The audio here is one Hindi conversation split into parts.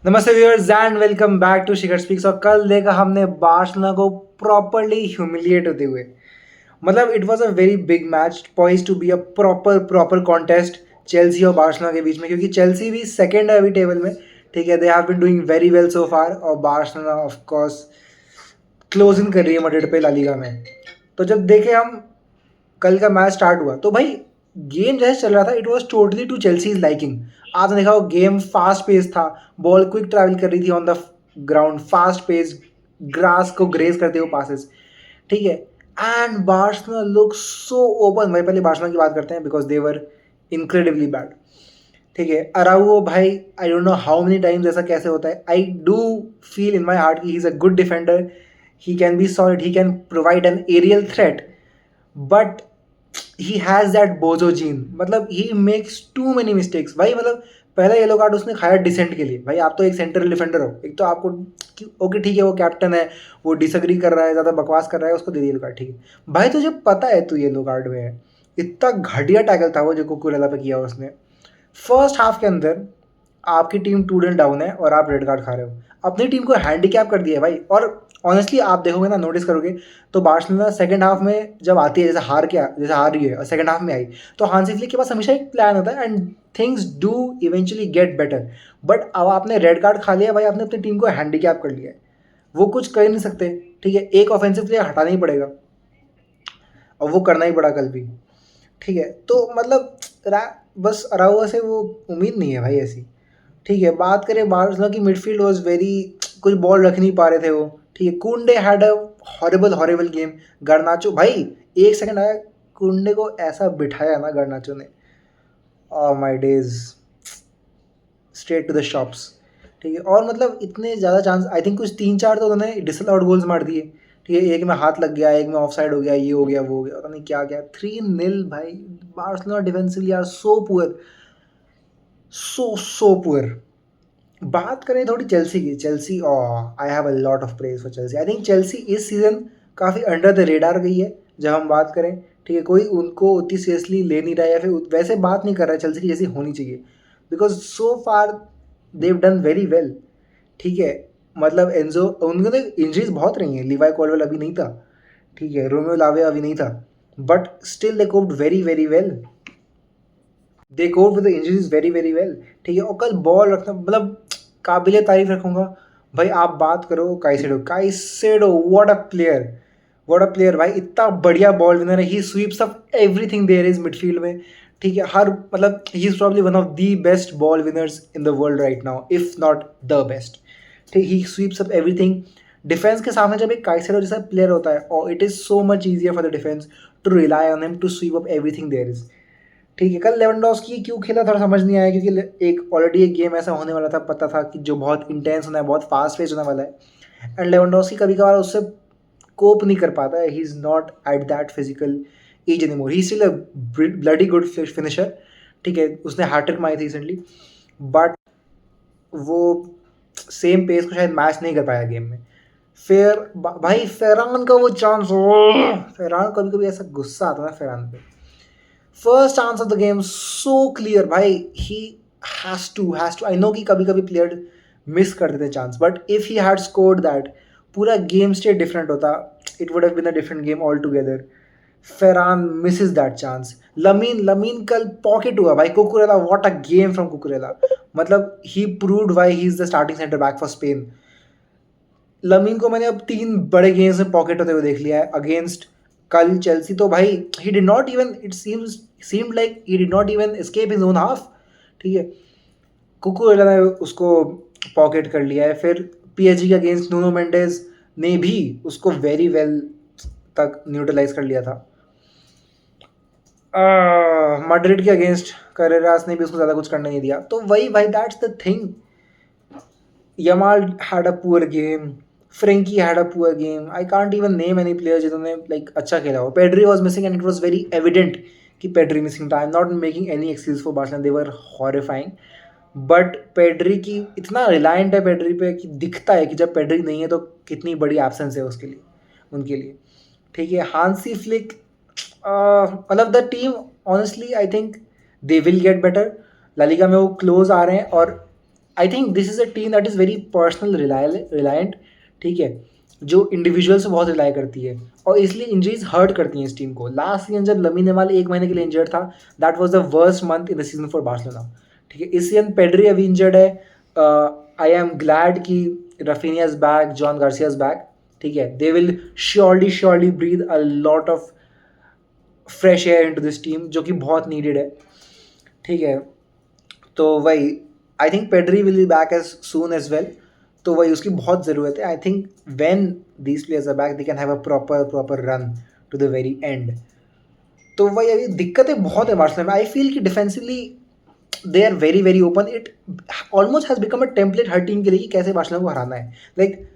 नमस्ते viewers and welcome back to Shikhar speaks. और कल देखा हमने बार्सिलोना को प्रॉपरली ह्यूमिलिएट होते हुए। मतलब it was a very big match poised to be a proper contest Chelsea और बार्सिलोना के बीच में, क्योंकि चेल्सी भी सेकंड है अभी टेबल में। ठीक है, they have been doing very well so far, और Barcelona of course close in कर रही है मड्रिड पे ला लीगा में। तो जब देखे हम कल का मैच स्टार्ट हुआ तो भाई गेम जैसे चल रहा था it was totally to Chelsea's liking. आपने देखा वो गेम फास्ट पेस था, बॉल क्विक ट्रैवल कर रही थी on the ground, fast pace, grass को ग्रेज करते हुए पासेस। ठीक है, and Barcelona look so open. भाई पहले बार्सिलोना की बात करते हैं because they were incredibly bad. ठीक है, अराउओ भाई, I don't know how many times ऐसा कैसे होता है। I do feel in my heart he is a good defender, he can be solid, he can provide an aerial threat, but he has that bozo gene. मतलब he makes too many mistakes भाई। मतलब पहला येलो कार्ड उसने खाया डिसेंट के लिए। भाई आप तो एक सेंट्रल डिफेंडर हो, एक तो आपको ओके ठीक है वो कैप्टन है, वो डिसएग्री कर रहा है, ज़्यादा बकवास कर रहा है, उसको दे दिया येलो कार्ड। ठीक है भाई, तुझे पता है तू येलो कार्ड में है। इतना घटिया टैकल था वो जो कुकुरेला पे किया उसने। फर्स्ट हाफ के अंदर आपकी टीम 2-0 डाउन है और आप रेड कार्ड खा रहे हो। अपनी टीम को हैंडीकैप कर दिया है भाई। और ऑनेस्टली आप देखोगे ना, नोटिस करोगे तो बार्सिलोना सेकंड हाफ में जब आती है, जैसे हार रही है और सेकंड हाफ में आई, तो हांसी फ्लिक के पास हमेशा एक प्लान होता है and things do eventually get better. But अब आपने रेड कार्ड खा लिया भाई, आपने अपनी टीम को हैंडीकैप कर लिया है, वो कुछ कर ही नहीं सकते। ठीक है, एक ऑफेंसिव प्लेयर हटाना ही पड़ेगा और वो करना ही पड़ा कल भी। ठीक है, तो मतलब बस अराउआ से वो उम्मीद नहीं है भाई ऐसी। ठीक है, बात करें बार्सिलोना की, मिडफील्ड वाज वेरी, कुछ बॉल रख नहीं पा रहे थे वो। ठीक है, कुंडे हैड अ हॉरिबल गेम। गर्नाचो भाई, एक सेकंड आया, कुंडे को ऐसा बिठाया ना गर्नाचो ने, my days, straight to the shops. ठीक है, और मतलब इतने ज़्यादा चांस, आई थिंक कुछ 3-4 तो उन्होंने डिसअलाउड गोल्स मार दिए। ठीक है, एक में हाथ लग गया, एक में ऑफ साइड हो गया, ये हो गया वो हो गया, पता नहीं क्या क्या। 3-0 भाई। Barcelona defensively are so poor, so poor. बात करें थोड़ी चेल्सी की, Chelsea I have a lot of praise for Chelsea. I think Chelsea इस सीज़न काफ़ी अंडर द रेडार गई है जब हम बात करें। ठीक है, कोई उनको उतनी सीरियसली ले नहीं रहा है या फिर वैसे बात नहीं कर रहा है चेल्सी की जैसी होनी चाहिए, because so far they've done very well. ठीक है, मतलब एंजो, उनको तो इंजरीज बहुत रही हैं, लिवाई कॉलवेल अभी नहीं था। ठीक है, रोमियो लावे अभी नहीं था, but still they coped very well, they cope with the injuries very well. ठीक है, और कल बॉल रखना, मतलब काबिल तारीफ रखूंगा भाई। आप बात करो Caicedo, what a player, what a player भाई। इतना बढ़िया बॉल विनर है, he sweeps up everything there is midfield में। ठीक है, हर मतलब he is probably one of the best ball winners in the world right now, if not the best. ठीक, he sweeps up everything. Defence के सामने जब एक काइसेडो जैसा प्लेयर होता है, और it is so much easier for the defence to rely on him to sweep up everything there is. ठीक है, कल लेवेंडोस्की क्यों खेला थोड़ा समझ नहीं आया, क्योंकि एक ऑलरेडी एक गेम ऐसा होने वाला था, पता था कि जो बहुत इंटेंस होना है, बहुत फास्ट पेस होने वाला है। एंड लेवेंडोस्की कभी कभार उससे कोप नहीं कर पाता है, he is not at that physical age any more, he still a bloody good finisher. ठीक है, उसने हैट्रिक मारी थी रिसेंटली, बट वो सेम पेस को शायद मैच नहीं कर पाया गेम में। फिर भाई फेरान का वो चांस, फेरान कभी कभी ऐसा गुस्सा आता है ना फेरान पे। First chance of the game, so clear भाई, he has to I know कि कभी कभी प्लेयर मिस कर देते chance, but if he had scored that, पूरा गेम स्टेट डिफरेंट होता, it would have been a different game altogether. Ferran misses that chance. Lamine कल पॉकेट हुआ भाई। Cucurella, what a game from Cucurella. मतलब he proved why he is the starting centre back for Spain. Lamin को मैंने अब 3 बड़े गेम्स में पॉकेट होते हुए देख लिया है अगेंस्ट कल चेल्सी। तो भाई he did not even, it seemed like he did not even escape his own half. ठीक है, कुकुरेला ने उसको पॉकेट कर लिया है। फिर पीएसजी के अगेंस्ट नूनो मेंडेज ने भी उसको वेरी वेल तक न्यूट्रलाइज कर लिया था। मैड्रिड के अगेंस्ट करेरास ने भी उसको ज़्यादा कुछ करने नहीं दिया। तो वही भाई, that's the thing. Yamal had a poor game. Frenkie had a poor game. I can't even name any players जिन्होंने like अच्छा खेला हो. Pedri was missing and it was very evident कि Pedri missing था. I'm not making any excuse for Barcelona. They were horrifying. But Pedri की इतना रिलायंट है पेड्री पे कि दिखता है कि जब पेड्री नहीं है तो कितनी बड़ी एब्सेंस है उसके लिए, उनके लिए। ठीक है, हांसी फ्लिक, मतलब the team honestly I think they will get better. La Liga में वो क्लोज आ रहे हैं, और I think this is a team that is very personal reliant, ठीक है, जो इंडिविजुअल्स पे बहुत रिलाई करती है और इसलिए इंजरीज हर्ट करती हैं इस टीम को। लास्ट सीजन जब लमीन यमाल 1 महीने के लिए इंजर्ड था, that was the worst month in the season for Barcelona, ठीक है। इस सीजन पेड्री अभी इंजर्ड है। आई एम ग्लैड कि Raphinha is back, Joan Garcia is back, ठीक है। They will surely breathe a lot of fresh air into this team, जो कि बहुत नीडेड है, ठीक है। तो वही, I think Pedri will be back as soon as well, तो वही उसकी बहुत ज़रूरत है। I think when these players are back they can have a proper run to the very end. तो वही अभी दिक्कतें बहुत है बार्सिलोना में। आई फील कि defensively they are very open. It almost has become a template हर टीम के लिए कि कैसे बार्सिलोना को हराना है। लाइक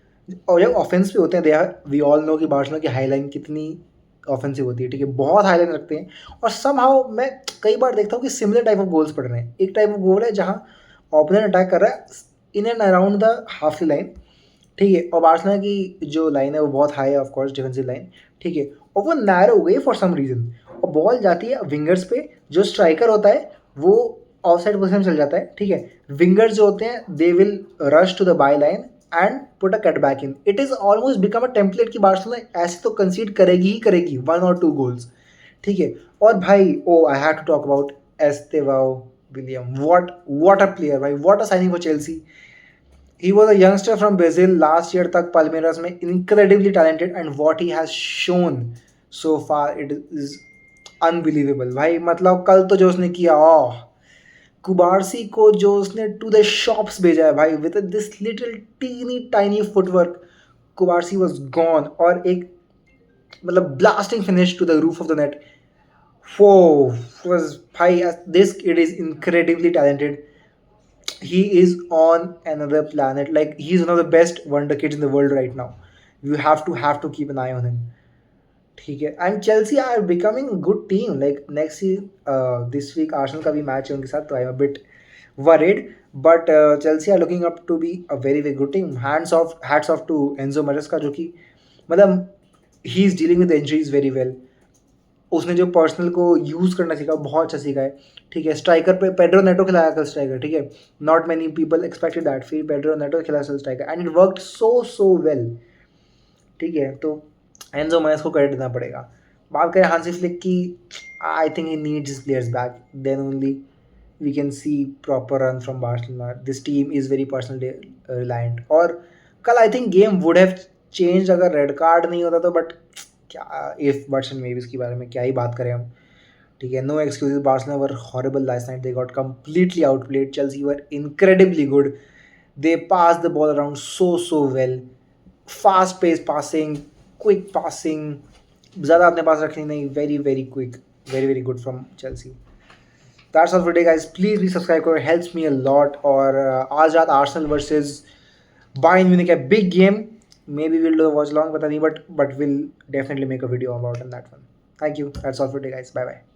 और जब ऑफेंस पे होते हैं, they are, we all know कि बार्सिलोना की हाई लाइन कितनी ऑफेंसिव होती है, ठीक है, बहुत हाई लाइन रखते हैं। और समहाउ मैं कई बार देखता हूँ कि सिमिलर टाइप ऑफ गोल्स पड़ रहे हैं। एक टाइप ऑफ गोल है जहाँ ओपोनेंट अटैक कर रहा है in and around the half line, ठीक है, और बार्सिलोना की जो लाइन है वो बहुत हाई है, ऑफ कोर्स डिफेंसिव लाइन, ठीक है, और वो नैरो हो गई फॉर सम रीज़न, और बॉल जाती है विंगर्स पे। जो स्ट्राइकर होता है वो ऑफ साइड पोजिशन में चल जाता है, ठीक है। विंगर्स जो होते हैं they will rush to the by line and put a cut back in. It is almost become a template कि बार्सिलोना ऐसे तो कंसीड करेगी ही करेगी 1 और 2 गोल्स, ठीक है। और भाई, oh I have to talk about Estevao Willian. What a player भाई, what a signing for Chelsea. He was a youngster from Brazil last year तक Palmeiras में, incredibly talented, and what he has shown so far it is unbelievable भाई। मतलब कल तो जो उसने किया, कुबारसी को जो उसने टू द शॉप्स भेजा है भाई, with this little teeny tiny footwork, Cubarsi was gone. और एक मतलब blasting finish to the roof of the net. वो was भाई, this kid is incredibly talented. He is on another planet. Like, he's one of the best wonder kids in the world right now. You have to keep an eye on him. ठीक है, and Chelsea are becoming good team. Like next this week Arsenal का भी मैच है उनके साथ, तो I am a bit worried, but Chelsea are looking up to be a very good team. Hats off to Enzo Maresca, जो कि मतलब he is dealing with the injuries very well. उसने जो पर्सनल को यूज़ करना सीखा बहुत अच्छा सीखा है, ठीक है। स्ट्राइकर पे पेड्रो नेटो खिलाया कल स्ट्राइकर, ठीक है। Not many people expected that, फिर पेड्रो नेटो खिलाया striker end it worked so well, ठीक है। तो एंजो मैनेस को क्रेडिट देना पड़ेगा। बात करें हांसी फ्लिक की, I think he needs his players back, then only we can see proper run from Barcelona. This team is very personally reliant. और कल I think game would have change अगर रेड कार्ड नहीं होता तो, बट क्या इफ बट्स एंड मेबीज के बारे में क्या ही बात करें हम, ठीक है। No excuses, Barcelona were horrible last night, they got completely outplayed, Chelsea were incredibly good, they passed the ball around so well, fast pace passing, quick passing, ज़्यादा अपने पास रखनी नहीं, very quick, very good from Chelsea. That's all for today guys. Please be subscribe, it helps me a lot. और आज रात Arsenal versus Bayern Munich है, big game. Maybe we'll do a watch along, पता नहीं, but we'll definitely make a video about on that one. Thank you. That's all for today guys. Bye bye.